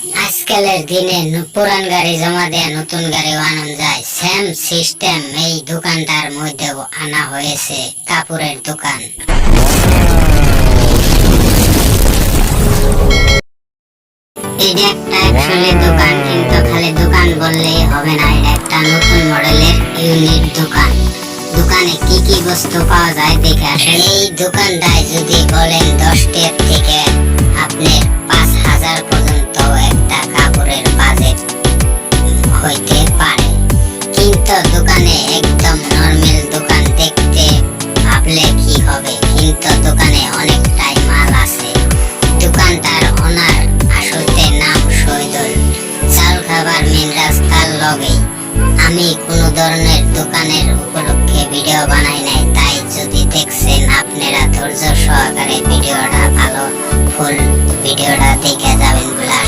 আজকালের দিনে পুরান গাড়ি জমা দিয়ে নতুন গাড়ি আনানো যায়, সেম সিস্টেম এই দোকানটার মধ্যে আনা হয়েছে কাপড়ের দোকান। এটা একটা অ্যাকচুয়ালি দোকান, কিন্তু খালি দোকান বললেই হবে না, এটা একটা নতুন মডেলের ইউনিক দোকান। দোকানে কি কি বস্তু পাওয়া যায় দেখে আসেন। এই দোকানটায় যদি বলেন 10 টাকা থেকে আপনি 5,000 পর্যন্ত একটা কাপড়ের বাজেট হইতে পারে, কিন্তু দোকানে একদম নরমাল দোকান দেখতে ভাবলে কি হবে, কিন্তু দোকানে অনেকটাই মাল আছে। দোকানটার ওনার আসলতে নাম শহীদুল, চাল খাবার মেন রাস্তার লগেই। আমি কোনো ধরনের দোকানের উপলক্ষে ভিডিও বানাই নাই, তাই যদি দেখছেন আপনারা ধৈর্য সহকারে ভিডিওটা ভালো ফুল ভিডিওটা দেখে যাবেন বলে